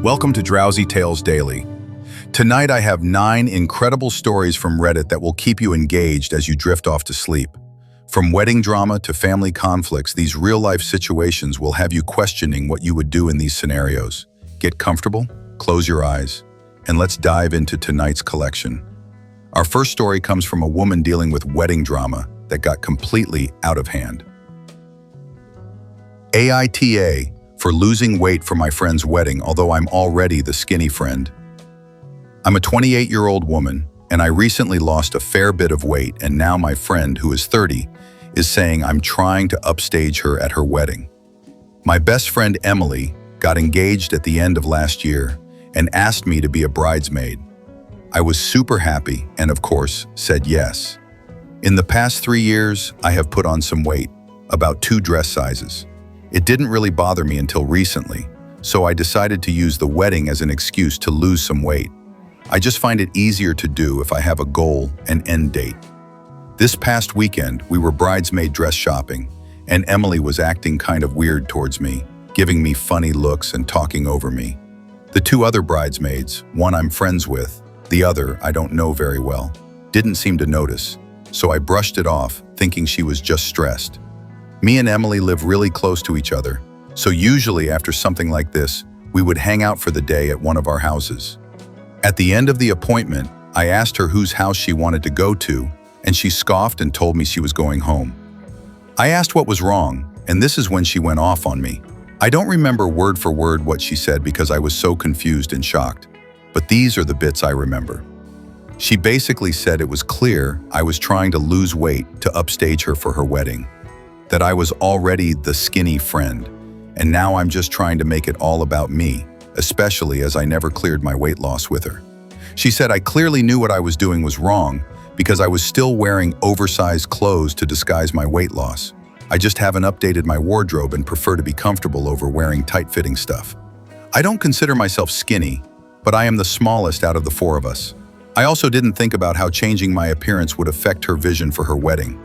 Welcome to Drowsy Tales Daily. Tonight I have 9 incredible stories from Reddit that will keep you engaged as you drift off to sleep. From wedding drama to family conflicts, these real-life situations will have you questioning what you would do in these scenarios. Get comfortable, close your eyes, and let's dive into tonight's collection. Our first story comes from a woman dealing with wedding drama that got completely out of hand. AITA for losing weight for my friend's wedding, although I'm already the skinny friend. I'm a 28-year-old woman, and I recently lost a fair bit of weight, and now my friend, who is 30, is saying I'm trying to upstage her at her wedding. My best friend Emily got engaged at the end of last year and asked me to be a bridesmaid. I was super happy and, of course, said yes. In the past 3 years, I have put on some weight, about 2 dress sizes. It didn't really bother me until recently, so I decided to use the wedding as an excuse to lose some weight. I just find it easier to do if I have a goal and end date. This past weekend, we were bridesmaid dress shopping, and Emily was acting kind of weird towards me, giving me funny looks and talking over me. The 2 other bridesmaids, one I'm friends with, the other I don't know very well, didn't seem to notice, so I brushed it off, thinking she was just stressed. Me and Emily live really close to each other, so usually after something like this, we would hang out for the day at one of our houses. At the end of the appointment, I asked her whose house she wanted to go to, and she scoffed and told me she was going home. I asked what was wrong, and this is when she went off on me. I don't remember word for word what she said because I was so confused and shocked, but these are the bits I remember. She basically said it was clear I was trying to lose weight to upstage her for her wedding, that I was already the skinny friend, and now I'm just trying to make it all about me, especially as I never cleared my weight loss with her. She said I clearly knew what I was doing was wrong because I was still wearing oversized clothes to disguise my weight loss. I just haven't updated my wardrobe and prefer to be comfortable over wearing tight-fitting stuff. I don't consider myself skinny, but I am the smallest out of the 4 of us. I also didn't think about how changing my appearance would affect her vision for her wedding.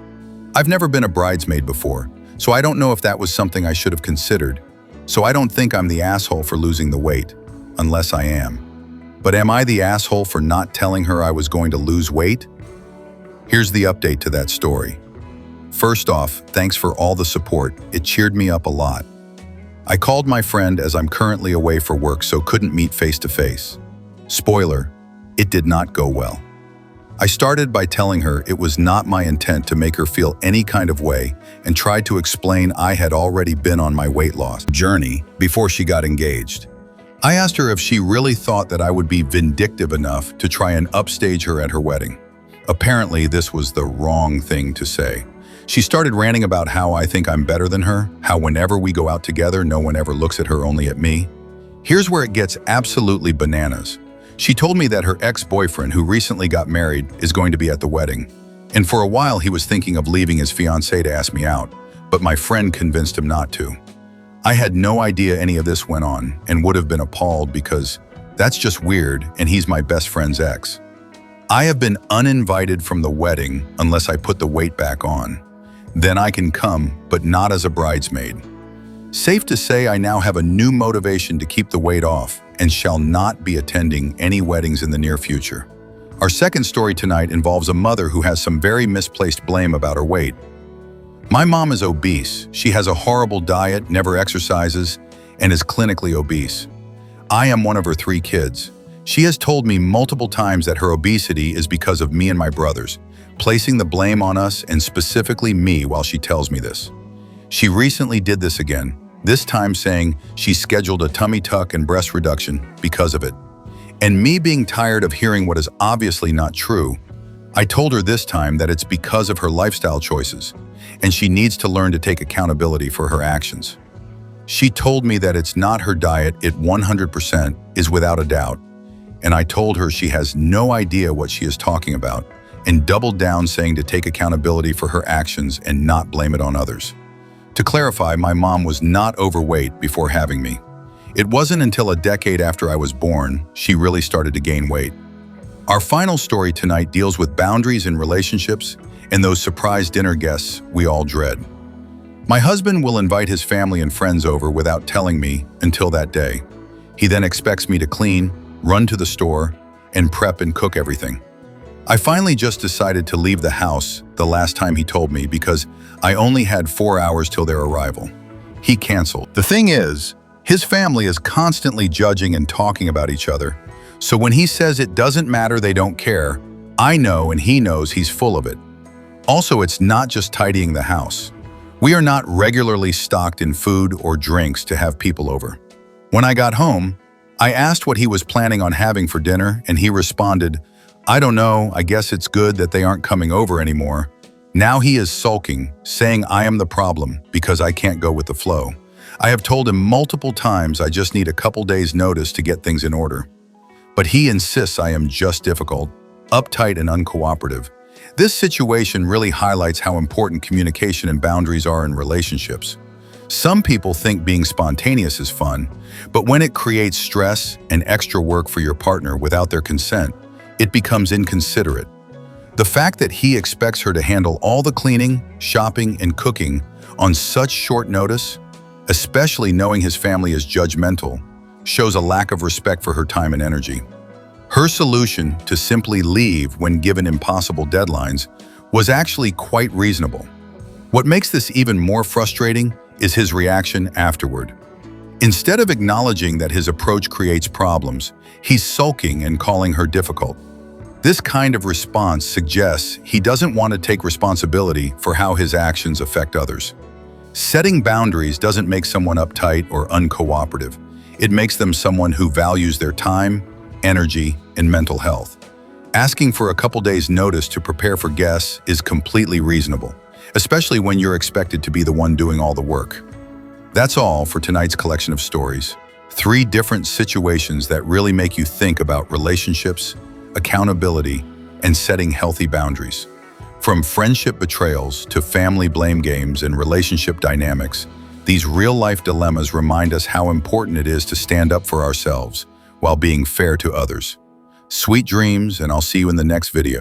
I've never been a bridesmaid before, so I don't know if that was something I should have considered. So I don't think I'm the asshole for losing the weight, unless I am. But am I the asshole for not telling her I was going to lose weight? Here's the update to that story. First off, thanks for all the support. It cheered me up a lot. I called my friend as I'm currently away for work, so couldn't meet face to face. Spoiler, it did not go well. I started by telling her it was not my intent to make her feel any kind of way and tried to explain I had already been on my weight loss journey before she got engaged. I asked her if she really thought that I would be vindictive enough to try and upstage her at her wedding. Apparently, this was the wrong thing to say. She started ranting about how I think I'm better than her, how whenever we go out together, no one ever looks at her, only at me. Here's where it gets absolutely bananas. She told me that her ex-boyfriend, who recently got married, is going to be at the wedding. And for a while, he was thinking of leaving his fiancée to ask me out, but my friend convinced him not to. I had no idea any of this went on and would have been appalled because that's just weird and he's my best friend's ex. I have been uninvited from the wedding unless I put the weight back on. Then I can come, but not as a bridesmaid. Safe to say I now have a new motivation to keep the weight off and shall not be attending any weddings in the near future. Our second story tonight involves a mother who has some very misplaced blame about her weight. My mom is obese. She has a horrible diet, never exercises, and is clinically obese. I am one of her 3 kids. She has told me multiple times that her obesity is because of me and my brothers, placing the blame on us and specifically me while she tells me this. She recently did this again, this time saying she scheduled a tummy tuck and breast reduction because of it. And me being tired of hearing what is obviously not true, I told her this time that it's because of her lifestyle choices, and she needs to learn to take accountability for her actions. She told me that it's not her diet, it 100% is without a doubt, and I told her she has no idea what she is talking about, and doubled down saying to take accountability for her actions and not blame it on others. To clarify, my mom was not overweight before having me. It wasn't until a decade after I was born she really started to gain weight. Our final story tonight deals with boundaries in relationships and those surprise dinner guests we all dread. My husband will invite his family and friends over without telling me until that day. He then expects me to clean, run to the store, and prep and cook everything. I finally just decided to leave the house the last time he told me because I only had 4 hours till their arrival. He canceled. The thing is, his family is constantly judging and talking about each other, so when he says it doesn't matter, they don't care, I know and he knows he's full of it. Also, it's not just tidying the house. We are not regularly stocked in food or drinks to have people over. When I got home, I asked what he was planning on having for dinner, and he responded, "I don't know, I guess it's good that they aren't coming over anymore." Now he is sulking, saying I am the problem because I can't go with the flow. I have told him multiple times I just need a couple days' notice to get things in order. But he insists I am just difficult, uptight, and uncooperative. This situation really highlights how important communication and boundaries are in relationships. Some people think being spontaneous is fun, but when it creates stress and extra work for your partner without their consent, it becomes inconsiderate. The fact that he expects her to handle all the cleaning, shopping, and cooking on such short notice, especially knowing his family is judgmental, shows a lack of respect for her time and energy. Her solution to simply leave when given impossible deadlines was actually quite reasonable. What makes this even more frustrating is his reaction afterward. Instead of acknowledging that his approach creates problems, he's sulking and calling her difficult. This kind of response suggests he doesn't want to take responsibility for how his actions affect others. Setting boundaries doesn't make someone uptight or uncooperative. It makes them someone who values their time, energy, and mental health. Asking for a couple days' notice to prepare for guests is completely reasonable, especially when you're expected to be the one doing all the work. That's all for tonight's collection of stories. 3 different situations that really make you think about relationships, accountability, and setting healthy boundaries. From friendship betrayals to family blame games and relationship dynamics, these real-life dilemmas remind us how important it is to stand up for ourselves while being fair to others. Sweet dreams, and I'll see you in the next video.